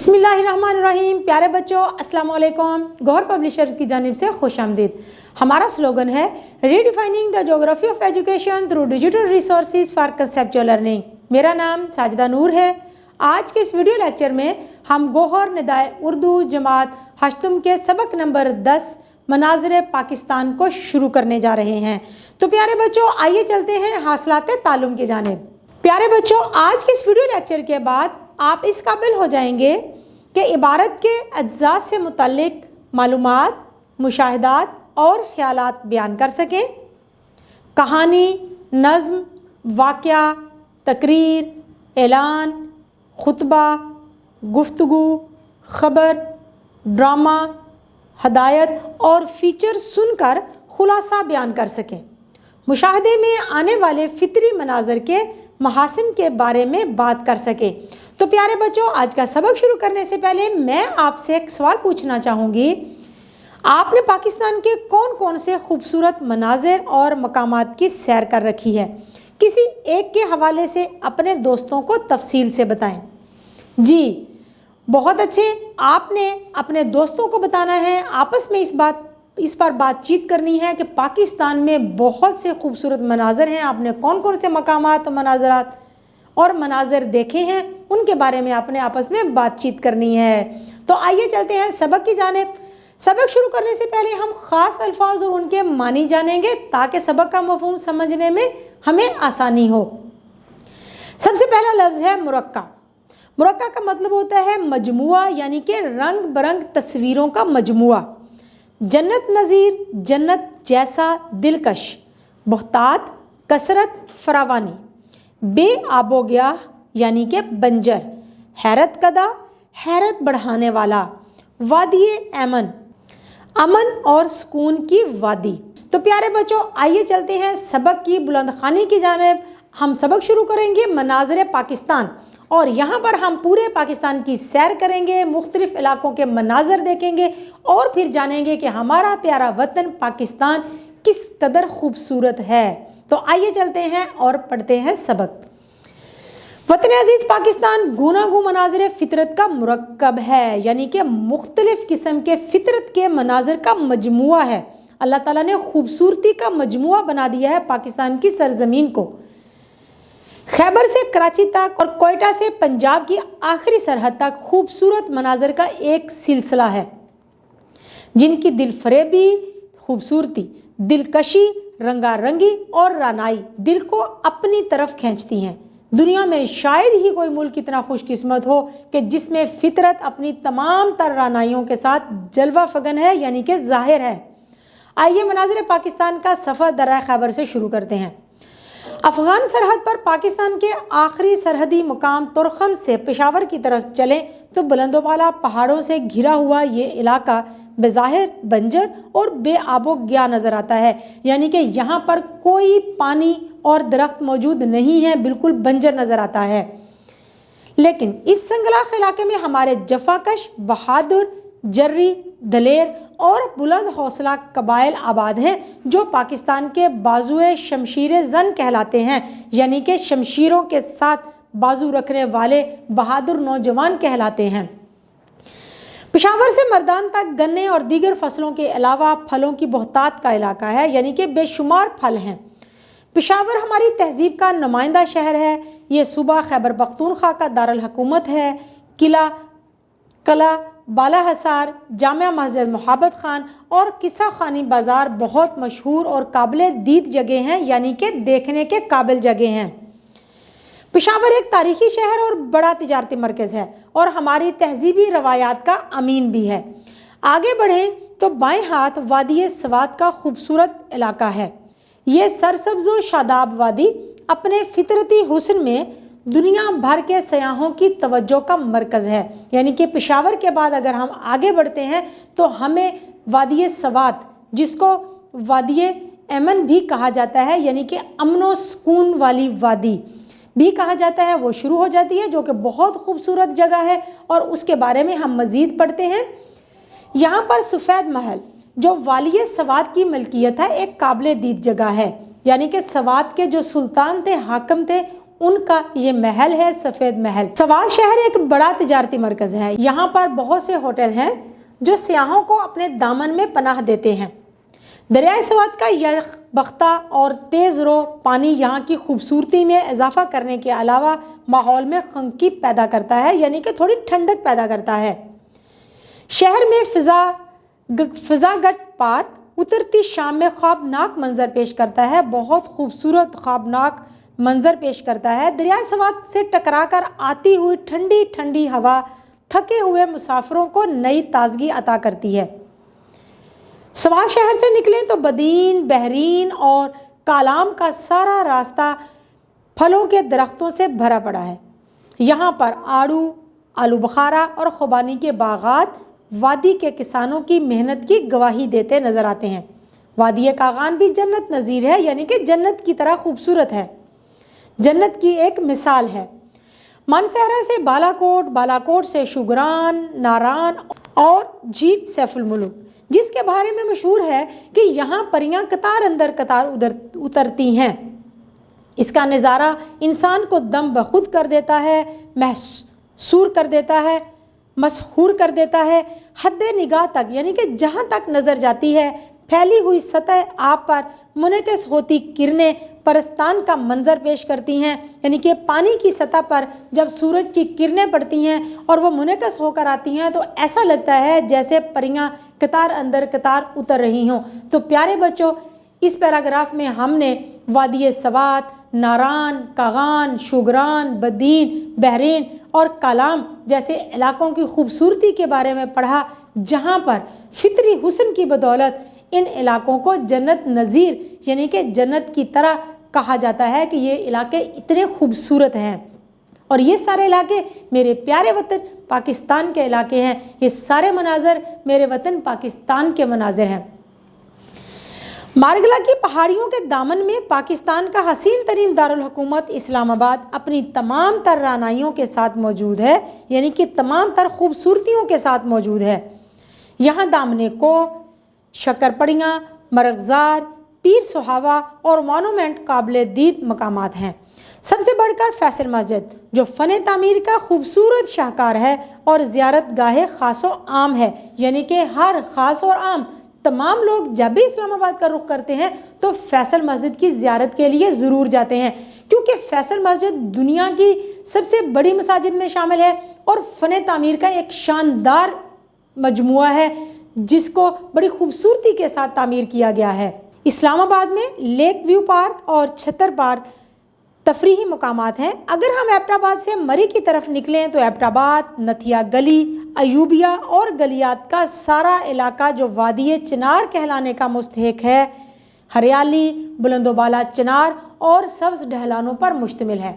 बिस्मिल्लाहिर्रहमानिर्रहीम। प्यारे बच्चों, अस्सलाम वालेकुम। गौहर पब्लिशर्स की जानिब से खुश आमदीद। हमारा स्लोगन है redefining the geography of education through digital resources for conceptual learning. मेरा नाम साजिदा नूर है। आज के इस वीडियो लेक्चर में हम गौहर निदाए उर्दू जमात हश्तुम के सबक नंबर 10 मनाज़िर पाकिस्तान को शुरू करने जा रहे हैं। तो प्यारे बच्चों, आइए चलते हैं हासिलात तालुम की जानिब। प्यारे बच्चों, आज के इस वीडियो लेक्चर के बाद आप इस काबिल हो जाएंगे कि इबारत के अज्जा से मुतल्लिक मालूमात, मुशाहिदात और ख्यालात बयान कर सकें। कहानी, नज़्म, वाक़या, तकरीर, ऐलान, खुतबा, गुफ्तगू, ख़बर, ड्रामा, हदायत और फ़ीचर सुनकर खुलासा बयान कर सकें। मुशाहदे में आने वाले फ़ितरी मनाज़र के महासिन के बारे में बात कर सके। तो प्यारे बच्चों, आज का सबक शुरू करने से पहले मैं आपसे एक सवाल पूछना चाहूँगी। आपने पाकिस्तान के कौन कौन से खूबसूरत मनाज़िर और मकामात की सैर कर रखी है? किसी एक के हवाले से अपने दोस्तों को तफसील से बताएं। जी, बहुत अच्छे। आपने अपने दोस्तों को बताना है, आपस में इस पर बातचीत करनी है कि पाकिस्तान में बहुत से खूबसूरत मनाज़र हैं। आपने कौन कौन से मकामात, मनाज़रात और मनाज़र देखे हैं, उनके बारे में आपने आपस में बातचीत करनी है। तो आइए चलते हैं सबक की जानिब। सबक शुरू करने से पहले हम ख़ास अल्फाज और उनके मानी जानेंगे ताकि सबक का मफ़हूम समझने में हमें आसानी हो। सबसे पहला लफ्ज़ है मुरक्का। मुरक्का का मतलब होता है मजमुआ, यानी कि रंग बरंग तस्वीरों का मजमुआ। जन्नत नज़ीर, जन्नत जैसा दिलकश। बहुतात, कसरत, फरावानी। बे आबो गया, यानी कि बंजर। हैरत कदा, हैरत बढ़ाने वाला। वादिये अमन, अमन और सुकून की वादी। तो प्यारे बच्चों, आइए चलते हैं सबक की बुलंदखानी की जानिब। हम सबक शुरू करेंगे मनाज़िर पाकिस्तान, और यहाँ पर हम पूरे पाकिस्तान की सैर करेंगे, मुख्तलिफ इलाकों के मनाज़र देखेंगे और फिर जानेंगे कि हमारा प्यारा वतन पाकिस्तान किस कदर खूबसूरत है। तो आइए चलते हैं और पढ़ते हैं सबक। वतन अजीज़ पाकिस्तान गूनागू मनाज़िर फ़ितरत का मुरक्कब है, यानी कि मुख्तलिफ किस्म के फ़ितरत के मनाज़िर का मजमुआ है। अल्लाह ताला ने खूबसूरती का मजमुआ बना दिया है पाकिस्तान की सरजमीन को। खैबर से कराची तक और कोयटा से पंजाब की आखिरी सरहद तक खूबसूरत मनाज़र का एक सिलसिला है, जिनकी दिलफरेबी खूबसूरती, दिलकशी, रंगारंगी और रानाई दिल को अपनी तरफ खींचती हैं। दुनिया में शायद ही कोई मुल्क इतना खुशकिस्मत हो कि जिसमें फ़ितरत अपनी तमाम तर रानाइयों के साथ जलवा फगन है, यानी कि ज़ाहिर है। आइए मनाज़िर पाकिस्तान का सफ़र दर्रा खैबर से शुरू करते हैं। अफ़गान सरहद पर पाकिस्तान के आखिरी सरहदी मुकाम तुरखम से पेशावर की तरफ चलें तो बुलंदोबाला पहाड़ों से घिरा हुआ ये इलाका बेज़ाहिर बंजर और बेआबो गया नज़र आता है, यानी कि यहाँ पर कोई पानी और दरख्त मौजूद नहीं है, बिल्कुल बंजर नज़र आता है। लेकिन इस संगलाख इलाके में हमारे जफाकश, बहादुर, जर्री, दलेर और बुलंद हौसला कबाइल आबाद हैं, जो पाकिस्तान के बाजुए शमशीर जन कहलाते हैं, यानी कि शमशीरों के साथ बाजू रखने वाले बहादुर नौजवान कहलाते हैं। पेशावर से मर्दान तक गन्ने और दीगर फसलों के अलावा फलों की बहुतात का इलाका है, यानी कि बेशुमार फल हैं। पेशावर हमारी तहजीब का नुमाइंदा शहर है। ये सूबा खैबर पख्तूनख्वा का दारुल हुकूमत है। किला, कला, बाला हसार, जामिया मस्जिद मोहब्बत खान और किस्सा खानी बाज़ार बहुत मशहूर और काबिल दीद जगह हैं, यानी कि देखने के काबिल जगह हैं। पेशावर एक तारीखी शहर और बड़ा तिजारती मरकज़ है और हमारी तहजीबी रवायात का अमीन भी है। आगे बढ़ें तो बाएं हाथ वादी सवात का खूबसूरत इलाका है। ये सरसब्ज़ व शादाब वादी अपने फितरती हुस्न में दुनिया भर के सयाहों की तवज्जो का मरकज़ है, यानी कि पेशावर के बाद अगर हम आगे बढ़ते हैं तो हमें वादी सवात, जिसको वादी अमन भी कहा जाता है, यानी कि अमनो सुकून वाली वादी भी कहा जाता है, वो शुरू हो जाती है, जो कि बहुत खूबसूरत जगह है और उसके बारे में हम मज़ीद पढ़ते हैं। यहाँ पर सफ़ेद महल, जो वाली सवात की मलकियत है, एक काबिल दीद जगह है, यानी कि सवात के जो सुल्तान थे, हाकिम थे, ان کا یہ محل ہے سفید محل۔ سوات شہر ایک بڑا تجارتی مرکز ہے، یہاں پر بہت سے ہوٹل ہیں جو سیاحوں کو اپنے دامن میں پناہ دیتے ہیں۔ دریائے سوات کا یخ بختہ اور تیز رو پانی یہاں کی خوبصورتی میں اضافہ کرنے کے علاوہ ماحول میں خنکی پیدا کرتا ہے، یعنی کہ تھوڑی ٹھنڈک پیدا کرتا ہے۔ شہر میں فضا گٹ پارک اترتی شام میں خوابناک منظر پیش کرتا ہے، بہت خوبصورت خوابناک منظر پیش کرتا ہے۔ دریائے سوات سے ٹکرا کر آتی ہوئی ٹھنڈی ٹھنڈی ہوا تھکے ہوئے مسافروں کو نئی تازگی عطا کرتی ہے۔ سوات شہر سے نکلیں تو بدین، بحرین اور کالام کا سارا راستہ پھلوں کے درختوں سے بھرا پڑا ہے۔ یہاں پر آڑو، آلو بخارا اور خوبانی کے باغات وادی کے کسانوں کی محنت کی گواہی دیتے نظر آتے ہیں۔ وادی کاغان بھی جنت نظیر ہے، یعنی کہ جنت کی طرح خوبصورت ہے، جنت کی ایک مثال ہے۔ مانسہرہ سے بالاکوٹ، بالاکوٹ سے شوگران، ناران اور جھیل سیف الملک، جس کے بارے میں مشہور ہے کہ یہاں پریاں قطار اندر قطار اترتی ہیں۔ اس کا نظارہ انسان کو دم بخود کر دیتا ہے، مسحور کر دیتا ہے۔ حد نگاہ تک، یعنی کہ جہاں تک نظر جاتی ہے، پھیلی ہوئی سطح آپ پر منعکس ہوتی کرنیں پرستان کا منظر پیش کرتی ہیں، یعنی کہ پانی کی سطح پر جب سورج کی کرنیں پڑتی ہیں اور وہ منعکس ہو کر آتی ہیں تو ایسا لگتا ہے جیسے پریاں قطار اندر قطار اتر رہی ہوں۔ تو پیارے بچوں، اس پیراگراف میں ہم نے وادی سوات، ناران، کاغان، شوگران، بدین، بحرین اور کالام جیسے علاقوں کی خوبصورتی کے بارے میں پڑھا، جہاں پر فطری حسن کی بدولت ان علاقوں کو جنت نظیر، یعنی کہ جنت کی طرح کہا جاتا ہے کہ یہ علاقے اتنے خوبصورت ہیں۔ اور یہ سارے علاقے میرے پیارے وطن پاکستان کے علاقے ہیں، یہ سارے مناظر میرے وطن پاکستان کے مناظر ہیں۔ مارگلہ کی پہاڑیوں کے دامن میں پاکستان کا حسین ترین دارالحکومت اسلام آباد اپنی تمام تر رعنائیوں کے ساتھ موجود ہے، یعنی کہ تمام تر خوبصورتیوں کے ساتھ موجود ہے۔ یہاں دامن کو، شکر پڑیاں، مرغزار، پیر سہاوا اور مانومنٹ قابل دید مقامات ہیں۔ سب سے بڑھ کر فیصل مسجد جو فن تعمیر کا خوبصورت شاہکار ہے اور زیارت گاہ خاص و عام ہے، یعنی کہ ہر خاص اور عام تمام لوگ جب بھی اسلام آباد کا رخ کرتے ہیں تو فیصل مسجد کی زیارت کے لیے ضرور جاتے ہیں، کیونکہ فیصل مسجد دنیا کی سب سے بڑی مساجد میں شامل ہے اور فن تعمیر کا ایک شاندار مجموعہ ہے جس کو بڑی خوبصورتی کے ساتھ تعمیر کیا گیا ہے۔ اسلام آباد میں لیک ویو پارک اور چھتر پارک تفریحی مقامات ہیں۔ اگر ہم ایبٹ آباد سے مری کی طرف نکلیں تو ایبٹ آباد، نتھیا گلی، ایوبیہ اور گلیات کا سارا علاقہ جو وادی چنار کہلانے کا مستحق ہے، ہریالی، بلند و بالا چنار اور سبز ڈھلانوں پر مشتمل ہے۔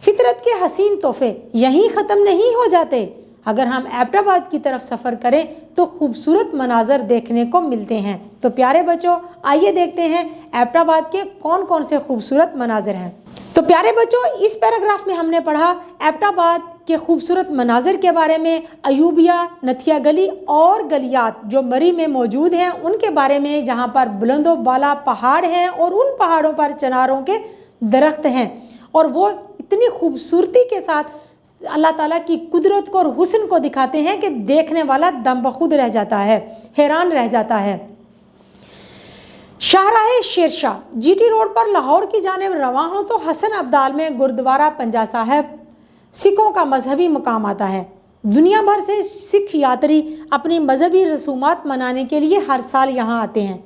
فطرت کے حسین تحفے یہیں ختم نہیں ہو جاتے۔ اگر ہم ایبٹ آباد کی طرف سفر کریں تو خوبصورت مناظر دیکھنے کو ملتے ہیں۔ تو پیارے بچوں، آئیے دیکھتے ہیں ایبٹ آباد کے کون کون سے خوبصورت مناظر ہیں۔ تو پیارے بچوں، اس پیراگراف میں ہم نے پڑھا ایبٹ آباد کے خوبصورت مناظر کے بارے میں، ایوبیہ، نتھیا گلی اور گلیات جو مری میں موجود ہیں ان کے بارے میں، جہاں پر بلند و بالا پہاڑ ہیں اور ان پہاڑوں پر چناروں کے درخت ہیں اور وہ اتنی خوبصورتی کے ساتھ اللہ تعالیٰ کی قدرت کو اور حسن کو دکھاتے ہیں کہ دیکھنے والا دم بخود رہ جاتا ہے، حیران رہ جاتا ہے۔ شاہراہ شیر شاہ جی ٹی روڈ پر لاہور کی جانب رواں ہوں تو حسن ابدال میں گردوارہ پنجا صاحب سکھوں کا مذہبی مقام آتا ہے۔ دنیا بھر سے سکھ یاتری اپنی مذہبی رسومات منانے کے لیے ہر سال یہاں آتے ہیں۔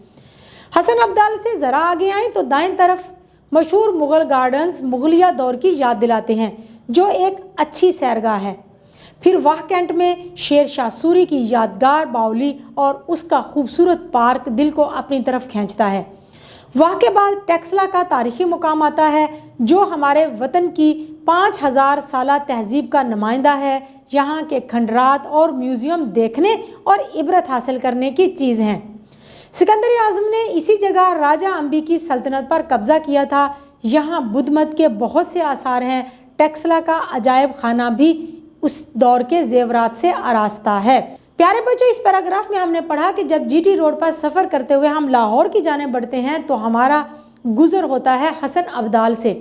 حسن ابدال سے ذرا آگے آئیں تو دائیں طرف مشہور مغل گارڈنز مغلیہ دور کی یاد دلاتے ہیں، جو ایک اچھی سیرگاہ ہے۔ پھر واہ کینٹ میں شیر شاہ سوری کی یادگار باولی اور اس کا خوبصورت پارک دل کو اپنی طرف کھینچتا ہے۔ واہ کے بعد ٹیکسلا کا تاریخی مقام آتا ہے جو ہمارے وطن کی 5000 سالہ تہذیب کا نمائندہ ہے۔ یہاں کے کھنڈرات اور میوزیم دیکھنے اور عبرت حاصل کرنے کی چیز ہیں۔ سکندر اعظم نے اسی جگہ راجہ امبی کی سلطنت پر قبضہ کیا تھا۔ یہاں بدھ مت کے بہت سے آثار ہیں۔ ٹیکسلا کا عجائب خانہ بھی اس دور کے زیورات سے آراستہ ہے۔ پیارے بچوں، اس پیراگراف میں ہم نے پڑھا کہ جب جی ٹی روڈ پر سفر کرتے ہوئے ہم لاہور کی جانب بڑھتے ہیں تو ہمارا گزر ہوتا ہے حسن ابدال سے۔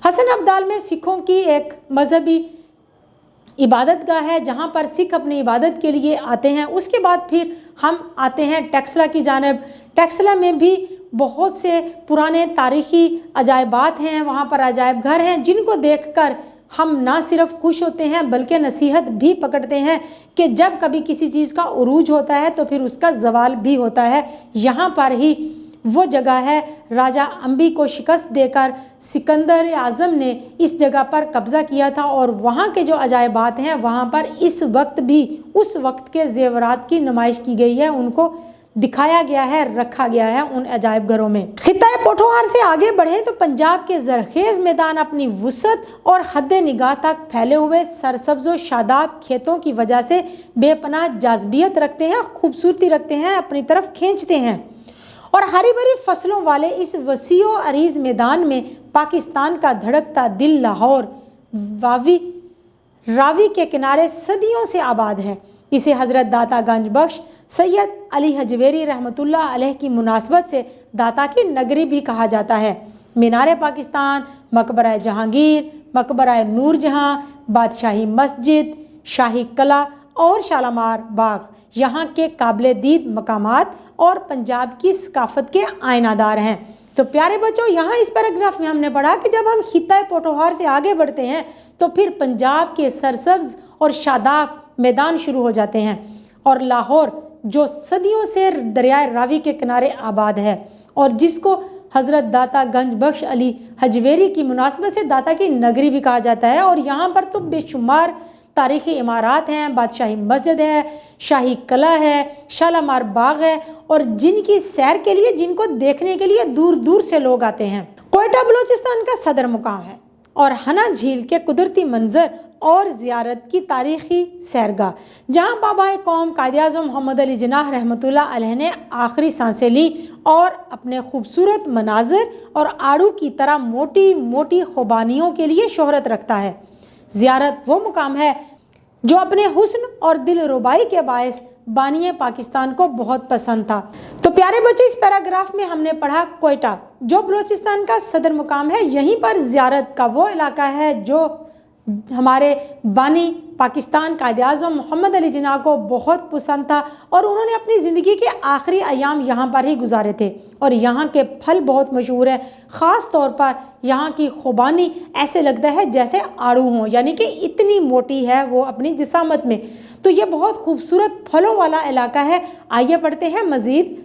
हसन अब्दाल में सिखों की एक मजहबी इबादत गाह है जहाँ पर सिख अपनी इबादत के लिए आते हैं। उसके बाद फिर हम आते हैं टेक्सला की जानिब। टेक्सला में भी बहुत से पुराने तारीख़ी अजायबात हैं, वहाँ पर अजायब घर हैं जिनको देखकर हम ना सिर्फ खुश होते हैं बल्कि नसीहत भी पकड़ते हैं कि जब कभी किसी चीज़ का उरूज होता है तो फिर उसका ज़वाल भी होता है। यहाँ पर ही वो जगह है, राजा अंबी को शिकस्त देकर सिकंदर आज़म ने इस जगह पर कब्ज़ा किया था और वहाँ के जो अजायबात हैं वहाँ पर इस वक्त भी उस वक्त के ज़ेवरात की नुमाइश की गई है, उनको दिखाया गया है, रखा गया है उन अजायब घरों में। खित्ता पोठोहार से आगे बढ़े तो पंजाब के जरखेज़ मैदान अपनी वुसअत और हद निगाह तक फैले हुए सरसब्ज़ व शादाब खेतों की वजह से बेपनाह जाज़बियत रखते हैं, खूबसूरती रखते हैं, अपनी तरफ खींचते हैं। और हरी भरी फसलों वाले इस वसी व अरीज़ मैदान में पाकिस्तान का धड़कता दिल लाहौर रावी के किनारे सदियों से आबाद है। इसे हज़रत दाता गंज बख्श सैयद अली हजवेरी रहमतुल्लाह अलैह की मुनासबत से दाता की नगरी भी कहा जाता है। मीनार पाकिस्तान, मकबरा जहांगीर, मकबरा नूर जहां, बादशाही मस्जिद, शाही कला और शालामार बाग यहाँ के काबिल दीद मकामात और पंजाब की सकाफत के आयनादार हैं। तो प्यारे बच्चों, यहाँ इस पैराग्राफ में हमने पढ़ा कि जब हम खित्ता पोठोहार से आगे बढ़ते हैं तो फिर पंजाब के सरसब्ज और शादाब मैदान शुरू हो जाते हैं और लाहौर जो सदियों से दरियाए रावी के किनारे आबाद है और जिसको हज़रत दाता गंज बख्श अली हजवेरी की मुनासबत से दाता की नगरी भी कहा जाता है। और यहाँ पर तो बेशुमार तारीख़ी इमारात हैं, बादशाही मस्जिद है, शाही कला है, शालामार बाग है और जिनकी सैर के लिए, जिनको देखने के लिए दूर दूर से लोग आते हैं। कोयटा बलूचिस्तान का सदर मुकाम है और हना झील के कुदरती मंजर और ज़ियारत की तारीख़ी सैरगाह, जहाँ बाबा कौम कायद-ए-आज़म मोहम्मद अली जिन्नाह रहमतुल्लाह अलैह ने आखिरी सांसें ली और अपने खूबसूरत मनाज़र और आड़ू की तरह मोटी मोटी खुबानियों के लिए शोहरत रखता है। ज़ियारत वो मुकाम है जो अपने हुस्न और दिल रुबाई के बायस बानिए पाकिस्तान को बहुत पसंद था। तो प्यारे बच्चों, इस पैराग्राफ में हमने पढ़ा कोयटा जो बलूचिस्तान का सदर मुकाम है। यहीं पर ज़ियारत का वो इलाका है जो हमारे बानी पाकिस्तान कायद-ए-आज़म मोहम्मद अली जिन्नाह को बहुत पसंद था और उन्होंने अपनी ज़िंदगी के आखिरी अयाम यहाँ पर ही गुजारे थे। और यहाँ के फल बहुत मशहूर है, ख़ास तौर पर यहाँ की खुबानी ऐसे लगता है जैसे आड़ू हों, यानी कि इतनी मोटी है वो अपनी जिसामत में। तो ये बहुत खूबसूरत फलों वाला इलाका है। आइए पढ़ते हैं मज़ीद।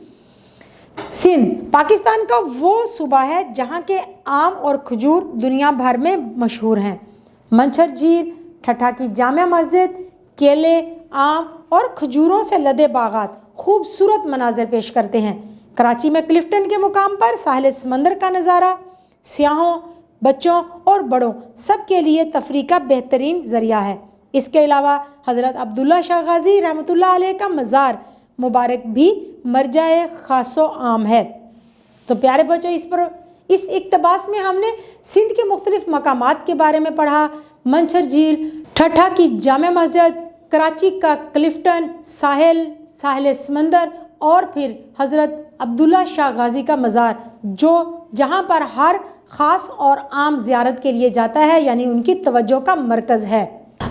सिंध पाकिस्तान का वो सूबा है जहाँ के आम और खजूर दुनिया भर में मशहूर हैं। मंछर झील, ठट्ठा की जामिया मस्जिद, केले, आम और खजूरों से लदे बागात खूबसूरत मनाज़र पेश करते हैं। कराची में क्लिफ्टन के मुकाम पर साहिल समंदर का नज़ारा सियाहों, बच्चों और बड़ों सब के लिए तफरीह का बेहतरीन ज़रिया है। इसके अलावा हज़रत अब्दुल्ला शाह गाज़ी रहमतुल्लाह अलैह का मज़ार मुबारक भी मरजाए खासो आम है। तो प्यारे बच्चों, इस इक़्तिबास में हमने सिंध के मुख्तलिफ मकामात के बारे में पढ़ा। मंछर झील, ठट्ठा की जामिया मस्जिद, कराची का क्लिफ्टन, साहिल समंदर और फिर हज़रत अब्दुल्ला शाह गाज़ी का मज़ार जहाँ पर हर ख़ास और आम ज़ियारत के लिए जाता है, यानी उनकी तवज्जो का मरकज़ है।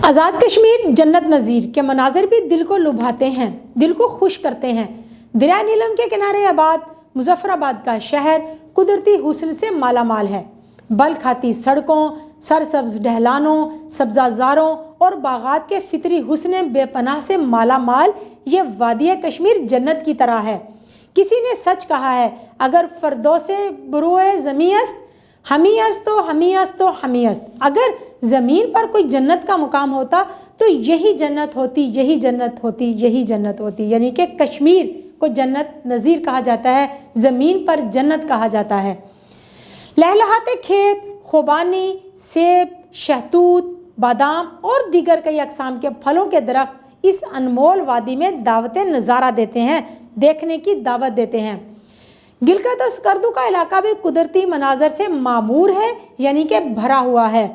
आज़ाद कश्मीर, जन्नत नज़ीर के मनाज़र भी दिल को लुभाते हैं, दिल को खुश करते हैं। दरिया नीलम के किनारे आबाद मुजफ्फराबाद का शहर कुदरती हुस्न से मालामाल है। बल खाती सड़कों, सरसब्ज ढलानों, सब्ज़ाज़ारों और बागात के फितरी हुस्न बेपनाह से मालामाल ये वादी कश्मीर जन्नत की तरह है। किसी ने सच कहा है, अगर फ़रदौसे बुरोए ज़मीस्त हमीस्त, अगर ज़मीन पर कोई जन्नत का मुकाम होता तो यही जन्नत होती, यही जन्नत होती, यही जन्नत होती। यानी कि कश्मीर को जन्नत नज़ीर कहा जाता है, ज़मीन पर जन्नत कहा जाता है। लहलहाते खेत, खुबानी, सेब, शहतूत, बादाम और दीगर कई अक़साम के फलों के दरख्त इस अनमोल वादी में दावत नज़ारा देते हैं, देखने की दावत देते हैं। गिलगित और स्कर्दू का इलाका भी कुदरती मनाजर से मामूर है, यानी कि भरा हुआ है।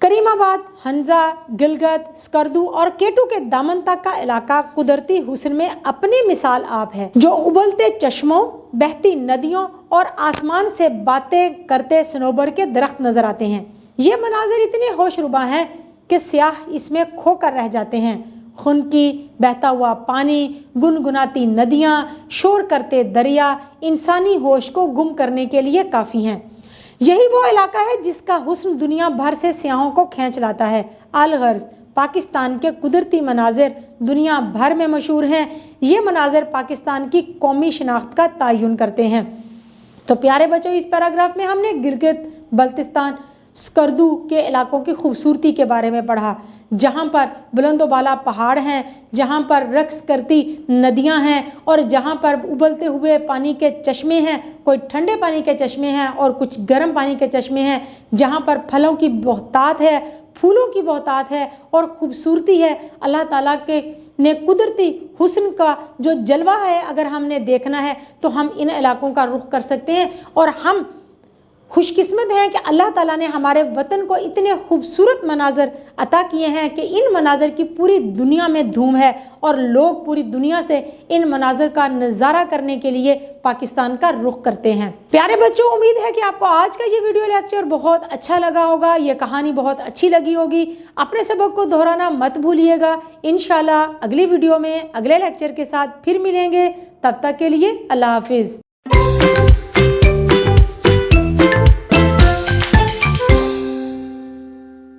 کریم آباد، ہنزا، گلگت، سکردو اور کیٹو کے دامن تک کا علاقہ قدرتی حسن میں اپنی مثال آپ ہے، جو ابلتے چشموں، بہتی ندیوں اور آسمان سے باتیں کرتے صنوبر کے درخت نظر آتے ہیں۔ یہ مناظر اتنے ہوش ربا ہیں کہ سیاح اس میں کھو کر رہ جاتے ہیں۔ خنکی بہتا ہوا پانی، گنگناتی ندیاں، شور کرتے دریا انسانی ہوش کو گم کرنے کے لیے کافی ہیں۔ یہی وہ علاقہ ہے جس کا حسن دنیا بھر سے سیاحوں کو کھینچ لاتا ہے۔ الغرض پاکستان کے قدرتی مناظر دنیا بھر میں مشہور ہیں۔ یہ مناظر پاکستان کی قومی شناخت کا تعین کرتے ہیں۔ تو پیارے بچوں، اس پیراگراف میں ہم نے گلگت بلتستان سکردو کے علاقوں کی خوبصورتی کے بارے میں پڑھا، جہاں پر بلند و بالا پہاڑ ہیں، جہاں پر رقص کرتی ندیاں ہیں اور جہاں پر ابلتے ہوئے پانی کے چشمے ہیں، کوئی ٹھنڈے پانی کے چشمے ہیں اور کچھ گرم پانی کے چشمے ہیں، جہاں پر پھلوں کی بہتات ہے، پھولوں کی بہتات ہے اور خوبصورتی ہے۔ اللہ تعالیٰ کے نے قدرتی حسن کا جو جلوہ ہے اگر ہم نے دیکھنا ہے تو ہم ان علاقوں کا رخ کر سکتے ہیں، اور ہم خوش قسمت ہیں کہ اللہ تعالیٰ نے ہمارے وطن کو اتنے خوبصورت مناظر عطا کیے ہیں کہ ان مناظر کی پوری دنیا میں دھوم ہے اور لوگ پوری دنیا سے ان مناظر کا نظارہ کرنے کے لیے پاکستان کا رخ کرتے ہیں۔ پیارے بچوں، امید ہے کہ آپ کو آج کا یہ ویڈیو لیکچر بہت اچھا لگا ہوگا، یہ کہانی بہت اچھی لگی ہوگی۔ اپنے سبق کو دہرانا مت بھولیے گا۔ انشاءاللہ اگلی ویڈیو میں اگلے لیکچر کے ساتھ پھر ملیں گے، تب تک کے لیے اللہ حافظ۔